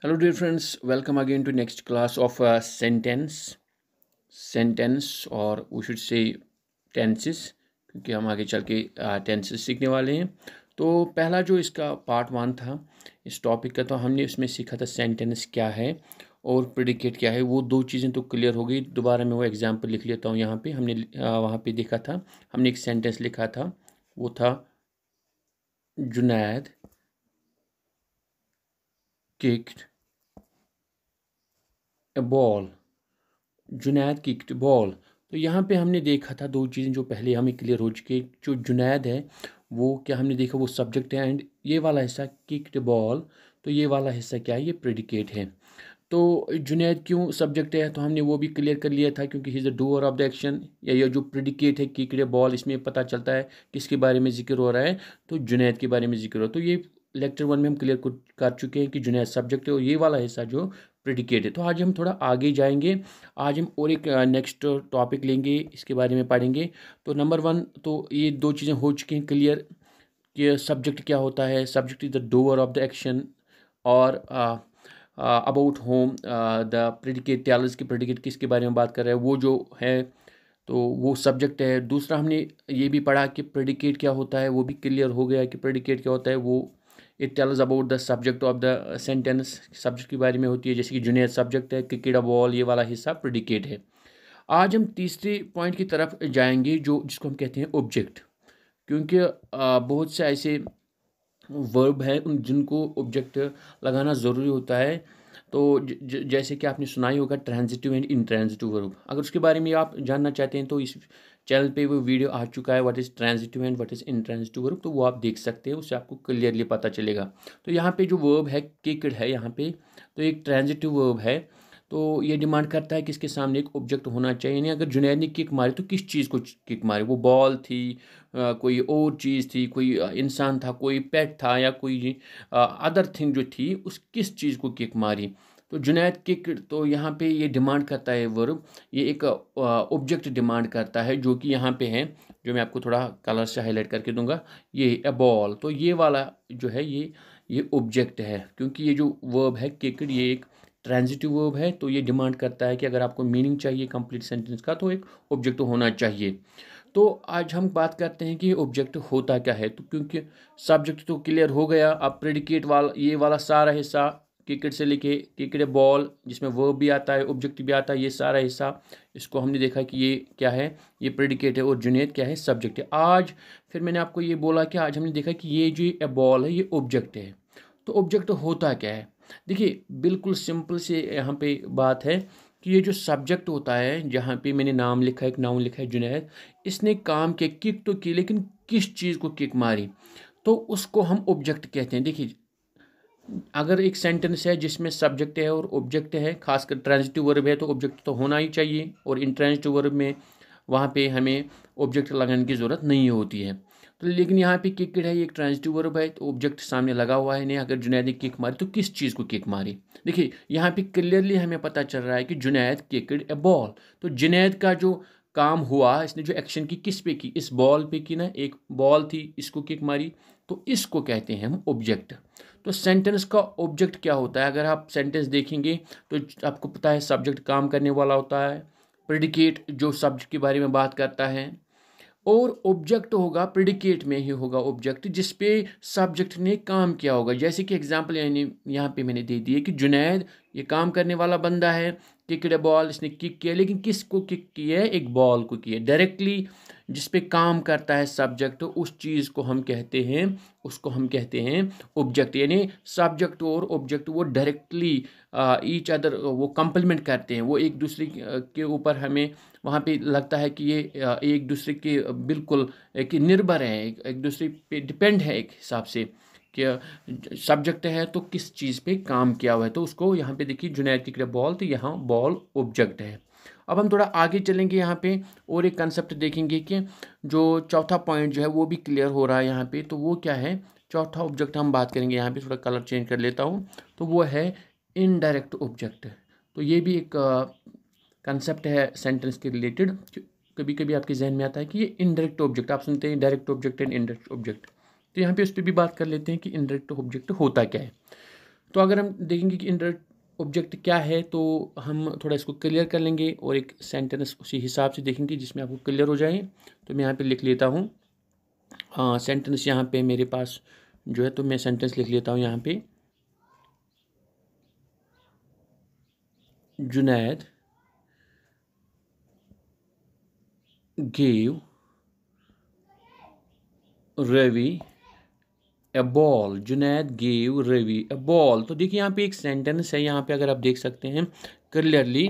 Hello, dear friends. Welcome again to next class of sentence और we should say tenses, क्योंकि हम आगे चल के टेंसेस सीखने वाले हैं। तो पहला जो इसका पार्ट 1 था इस टॉपिक का, तो हमने उसमें सीखा था सेंटेंस क्या है और प्रेडिकेट क्या है। वो दो चीज़ें तो क्लियर हो गई। दोबारा मैं वो एग्जांपल लिख लेता हूँ। यहाँ पे हमने वहाँ पे देखा था, हमने एक सेंटेंस लिखा था, वो था जुनैद किक्ड ए बॉल। Junaid kicked ball. तो यहाँ पे हमने देखा था दो चीज़ें जो पहले हमें क्लियर हो चुकी। जो जुनैद है वो क्या हमने देखा, वो सब्जेक्ट है, एंड ये वाला हिस्सा किक्ड बॉल, तो ये वाला हिस्सा क्या है, ये प्रेडिकेट है। तो जुनैद क्यों सब्जेक्ट है, तो हमने वो भी क्लियर कर लिया था, क्योंकि he is the doer of the action. या ये जो प्रेडिकेट है किक्ड बॉल, इसमें पता चलता है किसके बारे में जिक्र हो रहा है, तो जुनैद के बारे में जिक्र हो रहा है। तो ये लेक्चर 1 में हम क्लियर कर चुके हैं कि जुनैद सब्जेक्ट है और ये वाला हिस्सा जो प्रेडिकेट है। तो आज हम थोड़ा आगे जाएंगे। आज हम और एक नेक्स्ट टॉपिक लेंगे, इसके बारे में पढ़ेंगे। तो नंबर 1, तो ये दो चीज़ें हो चुकी हैं क्लियर कि सब्जेक्ट क्या होता है। Subject is the doer of the action. और about whom the predicate tells की, प्रेडिकेट किसके बारे में बात कर रहे हैं, वो जो है तो वो सब्जेक्ट है। दूसरा हमने ये भी पढ़ा कि प्रेडिकेट क्या होता है, वो भी क्लियर हो गया कि प्रेडिकेट क्या होता है। वो it tells about the subject of the sentence, subject के बारे में होती है। जैसे कि जुनियर सब्जेक्ट है, क्रिकेट बॉल, ये वाला हिस्सा प्रेडिकेट है। आज हम तीसरे पॉइंट की तरफ जाएंगे, जो जिसको हम कहते हैं ऑब्जेक्ट। क्योंकि बहुत से ऐसे वर्ब है उन जिनको ऑब्जेक्ट लगाना ज़रूरी होता है। तो जैसे कि आपने सुना ही होगा ट्रांजिटिव एंड इंट्रांजिटिव वर्ब। अगर उसके बारे में आप जानना चाहते हैं तो इस चैनल पे वो वीडियो आ चुका है, what is transitive and what is intransitive verb, तो वो आप देख सकते हैं, उससे आपको क्लियरली पता चलेगा। तो यहाँ पे जो वर्ब है किक्ड है यहाँ पे, तो एक ट्रांजिटिव वर्ब है। तो ये डिमांड करता है कि इसके सामने एक ऑब्जेक्ट होना चाहिए। यानी अगर जुनैद ने किक मारी तो किस चीज़ को किक मारी, वो बॉल थी, कोई और चीज़ थी, कोई इंसान था, कोई पेट था, या कोई अदर थिंग जो थी, उस किस चीज़ को किक मारी। तो जुनैद किक, तो यहाँ पे ये डिमांड करता है वर्ब, ये एक ऑब्जेक्ट डिमांड करता है, जो कि यहाँ पे है, जो मैं आपको थोड़ा कलर से हाईलाइट करके दूंगा। ये ए बॉल, तो ये वाला जो है ये ऑब्जेक्ट है, क्योंकि ये जो वर्ब है किक्ड, ये एक ट्रांजिटिव वर्ब है। तो ये डिमांड करता है कि अगर आपको मीनिंग चाहिए कंप्लीट सेंटेंस का, तो एक ऑब्जेक्ट होना चाहिए। तो आज हम बात करते हैं कि ऑब्जेक्ट होता क्या है। तो क्योंकि सब्जेक्ट तो क्लियर हो गया, अब प्रेडिकेट वाला, ये वाला सारा हिस्सा क्रिकेट से लेके क्रिकेट बॉल, जिसमें वर्ब भी आता है ऑब्जेक्ट भी आता है, ये सारा हिस्सा, इसको हमने देखा कि ये क्या है, ये प्रेडिकेट है, और जुनैद क्या है, सब्जेक्ट है। आज फिर मैंने आपको ये बोला कि आज हमने देखा कि ये जो बॉल है ये ऑब्जेक्ट है। तो ऑब्जेक्ट होता क्या है, देखिए बिल्कुल सिंपल से यहाँ पे बात है कि ये जो सब्जेक्ट होता है, जहाँ पे मैंने नाम लिखा है, एक नाउन लिखा है जुनैद, इसने काम किया, किक तो की, लेकिन किस चीज़ को किक मारी, तो उसको हम ऑब्जेक्ट कहते हैं। देखिए अगर एक सेंटेंस है जिसमें सब्जेक्ट है और ऑब्जेक्ट है, खासकर ट्रांजिटिव वर्ब है, तो ऑब्जेक्ट तो होना ही चाहिए, और इंट्रांजिटिव वर्ब में वहाँ पे हमें ऑब्जेक्ट लगाने की ज़रूरत नहीं होती है। तो लेकिन यहाँ पे किक्ड है, ये एक ट्रांजिटिव वर्ब है, तो ऑब्जेक्ट सामने लगा हुआ है। नहीं, अगर जुनैद ने किक मारी तो किस चीज़ को किक मारी। देखिए यहाँ पे क्लियरली हमें पता चल रहा है कि जुनैद किक्ड ए बॉल। तो जुनैद का जो काम हुआ, इसने जो एक्शन की किस पे की, इस बॉल पे की ना, एक बॉल थी, इसको किक मारी, तो इसको कहते हैं हम ऑब्जेक्ट। तो सेंटेंस का ऑब्जेक्ट क्या होता है, अगर आप सेंटेंस देखेंगे तो आपको पता है सब्जेक्ट काम करने वाला होता है, प्रेडिकेट जो सब्जेक्ट के बारे में बात करता है, और ऑब्जेक्ट होगा प्रेडिकेट में ही होगा ऑब्जेक्ट जिस पे सब्जेक्ट ने काम किया होगा। जैसे कि एग्जांपल यानी यहाँ पे मैंने दे दिया कि जुनैद ये काम करने वाला बंदा है, किक्ड ए बॉल, इसने किक किया, लेकिन किसको किक किया है, एक बॉल को किया डायरेक्टली। जिस पे काम करता है सब्जेक्ट, उस चीज़ को हम कहते हैं, उसको हम कहते हैं ऑब्जेक्ट। यानी सब्जेक्ट और ऑब्जेक्ट वो डायरेक्टली ईच अदर, वो कंप्लीमेंट करते हैं, वो एक दूसरे के ऊपर हमें वहाँ पे लगता है कि ये एक दूसरे के बिल्कुल एक निर्भर है, एक दूसरे पे डिपेंड है एक हिसाब से, कि सब्जेक्ट है तो किस चीज़ पे काम किया हुआ है। तो उसको यहाँ पे देखिए जुनैद की बॉल, तो यहाँ बॉल ऑब्जेक्ट है। अब हम थोड़ा आगे चलेंगे यहाँ पे और एक कंसेप्ट देखेंगे कि जो चौथा पॉइंट जो है वो भी क्लियर हो रहा है यहाँ पे। तो वो क्या है, चौथा ऑब्जेक्ट हम बात करेंगे। यहाँ पे थोड़ा कलर चेंज कर लेता हूँ, तो वो है इनडायरेक्ट ऑब्जेक्ट। तो ये भी एक कंसेप्ट है सेंटेंस के रिलेटेड। कभी कभी आपके जहन में आता है कि ये इनडायरेक्ट ऑब्जेक्ट, आप सुनते हैं direct object and indirect object, तो यहाँ पे उस पर भी बात कर लेते हैं कि इनडायरेक्ट ऑब्जेक्ट होता क्या है। तो अगर हम देखेंगे कि इंडायरेक्ट ऑब्जेक्ट क्या है तो हम थोड़ा इसको क्लियर कर लेंगे और एक सेंटेंस उसी हिसाब से देखेंगे जिसमें आपको क्लियर हो जाए। तो मैं यहाँ पे लिख लेता हूँ सेंटेंस यहाँ पे मेरे पास जो है, तो मैं सेंटेंस लिख लेता हूँ यहाँ पे। जुनैद gave रवि ए बॉल। जुनैद गेव रवि ए बॉल। तो देखिए यहाँ पे एक सेंटेंस है, यहाँ पे अगर आप देख सकते हैं क्लियरली,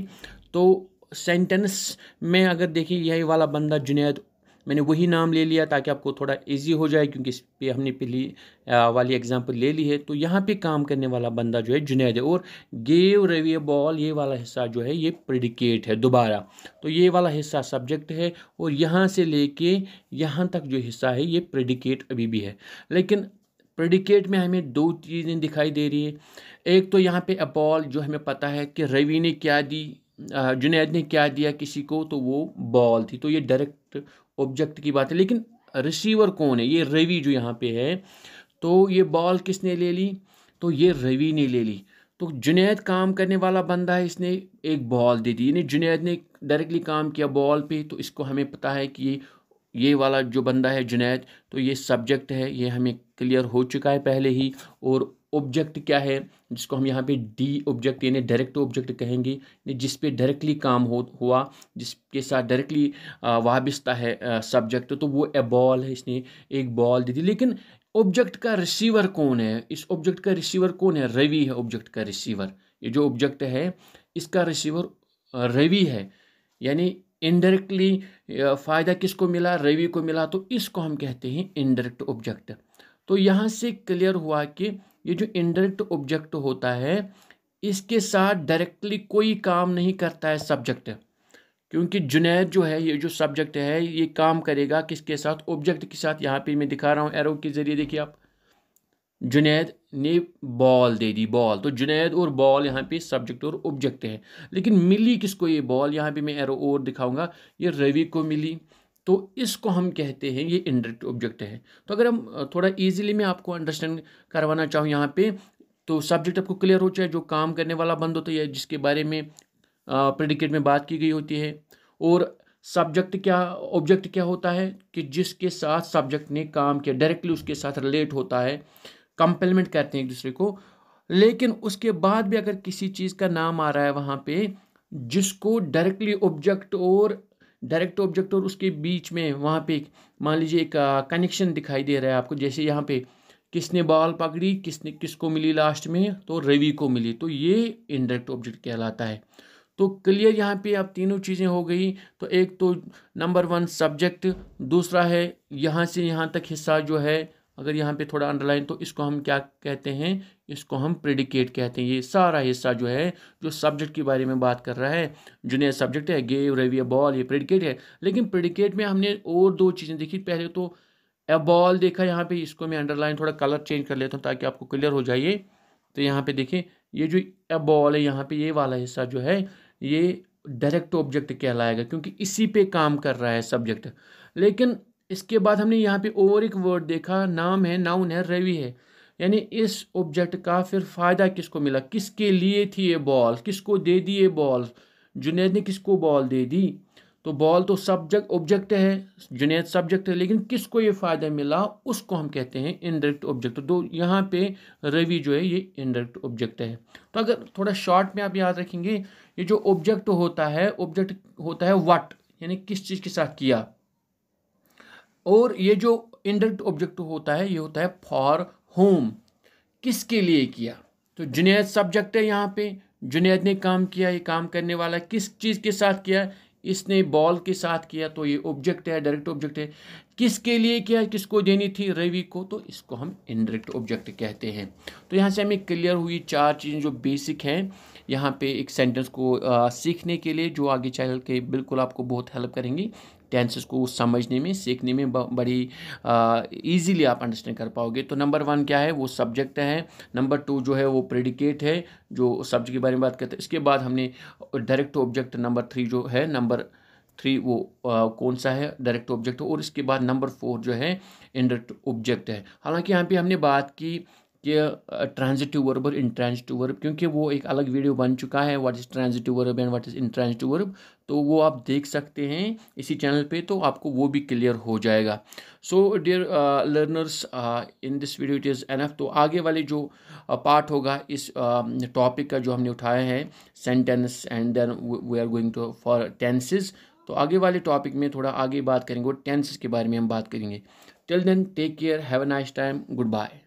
तो सेंटेंस में अगर देखिए यही वाला बंदा जुनैद, मैंने वही नाम ले लिया ताकि आपको थोड़ा इजी हो जाए, क्योंकि इस पे हमने पहली वाली एग्जांपल ले ली है। तो यहाँ पे काम करने वाला बंदा जो है जुनैद है, और गेव रवि ए बॉल ये वाला हिस्सा जो है ये प्रेडिकेट है दोबारा। तो ये वाला हिस्सा सब्जेक्ट है और यहाँ से लेके यहाँ तक जो हिस्सा है ये प्रेडिकेट अभी भी है। लेकिन प्रेडिकेट में हमें दो चीज़ें दिखाई दे रही है। एक तो यहाँ पे ए बॉल, जो हमें पता है कि रवि ने क्या दी, जुनैद ने क्या दिया किसी को, तो वो बॉल थी, तो ये डायरेक्ट ऑब्जेक्ट की बात है। लेकिन रिसीवर कौन है, ये रवि जो यहाँ पे है। तो ये बॉल किसने ले ली, तो ये रवि ने ले ली। तो जुनैद काम करने वाला बंदा है, इसने एक बॉल दे दी, यानी जुनैद ने डायरेक्टली काम किया बॉल पे। तो इसको हमें पता है कि ये वाला जो बंदा है जुनैद, तो ये सब्जेक्ट है, ये हमें क्लियर हो चुका है पहले ही। और ऑब्जेक्ट क्या है, जिसको हम यहाँ पे डी ऑब्जेक्ट यानी डायरेक्ट ऑब्जेक्ट कहेंगे, जिस पे डायरेक्टली काम हुआ, जिसके साथ डायरेक्टली वाबस्ता है सब्जेक्ट, तो वो ए बॉल है, इसने एक बॉल दी थी। लेकिन ऑब्जेक्ट का रिसीवर कौन है, इस ऑब्जेक्ट का रिसीवर कौन है, रवि है ऑब्जेक्ट का रिसीवर। ये जो ऑब्जेक्ट है इसका रिसीवर रवि है, यानी इनडायरेक्टली फ़ायदा किसको मिला, रवि को मिला। तो इसको हम कहते हैं इनडायरेक्ट ऑब्जेक्ट। तो यहाँ से क्लियर हुआ कि ये जो इनडायरेक्ट ऑब्जेक्ट होता है इसके साथ डायरेक्टली कोई काम नहीं करता है सब्जेक्ट, क्योंकि जुनैद जो है, ये जो सब्जेक्ट है, ये काम करेगा किसके साथ, ऑब्जेक्ट के साथ। यहाँ पे मैं दिखा रहा हूँ एरो के जरिए, देखिए आप, जुनैद ने बॉल दे दी, बॉल। तो जुनैद और बॉल यहाँ पे सब्जेक्ट और ऑब्जेक्ट है। लेकिन मिली किसको ये बॉल, यहाँ पे मैं एरो और दिखाऊंगा, ये रवि को मिली। तो इसको हम कहते हैं ये इनडायरेक्ट ऑब्जेक्ट है। तो अगर हम थोड़ा इजीली मैं आपको अंडरस्टैंड करवाना चाहूँ यहाँ पे, तो सब्जेक्ट आपको क्लियर हो जाए, जो काम करने वाला बंद होता है, जिसके बारे में प्रेडिकेट में बात की गई होती है। और सब्जेक्ट क्या, ऑब्जेक्ट क्या होता है कि जिसके साथ सब्जेक्ट ने काम किया, डायरेक्टली उसके साथ रिलेट होता है, कंप्लीमेंट करते हैं एक दूसरे को। लेकिन उसके बाद भी अगर किसी चीज़ का नाम आ रहा है वहाँ पे, जिसको डायरेक्टली ऑब्जेक्ट और डायरेक्ट ऑब्जेक्ट और उसके बीच में वहाँ पे मान लीजिए एक कनेक्शन दिखाई दे रहा है आपको, जैसे यहाँ पे किसने बॉल पकड़ी, किसने किसको मिली लास्ट में, तो रवि को मिली, तो ये इनडायरेक्ट ऑब्जेक्ट कहलाता है। तो क्लियर यहाँ पे अब तीनों चीज़ें हो गई। तो एक तो नंबर 1 सब्जेक्ट, दूसरा है यहाँ से यहाँ तक हिस्सा जो है, अगर यहाँ पे थोड़ा अंडरलाइन, तो इसको हम क्या कहते हैं, इसको हम प्रेडिकेट कहते हैं। ये सारा हिस्सा जो है जो सब्जेक्ट के बारे में बात कर रहा है, जुनियर सब्जेक्ट है, गेव रवि बॉल, ये प्रेडिकेट है। लेकिन प्रेडिकेट में हमने और दो चीज़ें देखी। पहले तो ए बॉल देखा, यहाँ पे इसको मैं अंडरलाइन थोड़ा कलर चेंज कर लेता हूँ ताकि आपको क्लियर हो जाए। तो यहाँ पे देखिए ये जो ए बॉल है, यहाँ पे ये वाला हिस्सा जो है ये डायरेक्ट ऑब्जेक्ट कहलाएगा, क्योंकि इसी पे काम कर रहा है सब्जेक्ट। लेकिन इसके बाद हमने यहाँ पे और एक वर्ड देखा, नाम है, नाउन है, रवि है, यानी इस ऑब्जेक्ट का फिर फ़ायदा किसको मिला, किसके लिए थी ये बॉल, किसको दे दी ये बॉल, जुनैद ने किसको बॉल दे दी। तो बॉल तो सब्जेक्ट ऑब्जेक्ट है, जुनैद सब्जेक्ट है, लेकिन किसको ये फ़ायदा मिला उसको हम कहते हैं इनडायरेक्ट ऑब्जेक्ट। तो यहाँ पे रवि जो है ये इनडायरेक्ट ऑब्जेक्ट है। तो अगर थोड़ा शॉर्ट में आप याद रखेंगे, ये जो ऑब्जेक्ट होता है व्हाट, यानी किस चीज़ के साथ किया, और ये जो इनडायरेक्ट ऑब्जेक्ट होता है ये होता है फॉर होम, किसके लिए किया। तो जुनैद सब्जेक्ट है, यहाँ पे जुनैद ने काम किया, ये काम करने वाला किस चीज़ के साथ किया, इसने बॉल के साथ किया, तो ये ऑब्जेक्ट है, डायरेक्ट ऑब्जेक्ट है। किसके लिए किया, किसको देनी थी, रवि को, तो इसको हम इनडायरेक्ट ऑब्जेक्ट कहते हैं। तो यहाँ से हमें क्लियर हुई 4 चीज़ें जो बेसिक हैं यहाँ पे एक सेंटेंस को सीखने के लिए, जो आगे चल के बिल्कुल आपको बहुत हेल्प करेंगी टेंसेस को समझने में, सीखने में बड़ी इजीली आप अंडरस्टैंड कर पाओगे। तो नंबर 1 क्या है, वो सब्जेक्ट है। नंबर 2 जो है वो प्रेडिकेट है, जो सब्जेक्ट के बारे में बात करते हैं। इसके बाद हमने डायरेक्ट ऑब्जेक्ट, नंबर 3 जो है, नंबर 3 वो कौन सा है, डायरेक्ट ऑब्जेक्ट। और इसके बाद नंबर 4 जो है इनडायरेक्ट ऑब्जेक्ट है। हालांकि यहाँ पे हमने बात की कि ट्रांजिटिव वर्ब और इंट्रांजिटिव वर्ब, क्योंकि वो एक अलग वीडियो बन चुका है what is transitive verb and what is intransitive verb, तो वो आप देख सकते हैं इसी चैनल पे, तो आपको वो भी क्लियर हो जाएगा। So dear learners, in this video it is enough. तो आगे वाले जो पार्ट होगा इस टॉपिक का जो हमने उठाया है sentence and then we are going to for tenses, तो आगे वाले टॉपिक में थोड़ा आगे बात करेंगे और टेंसेस के बारे में हम बात करेंगे। Till then take care, have a nice time, good bye.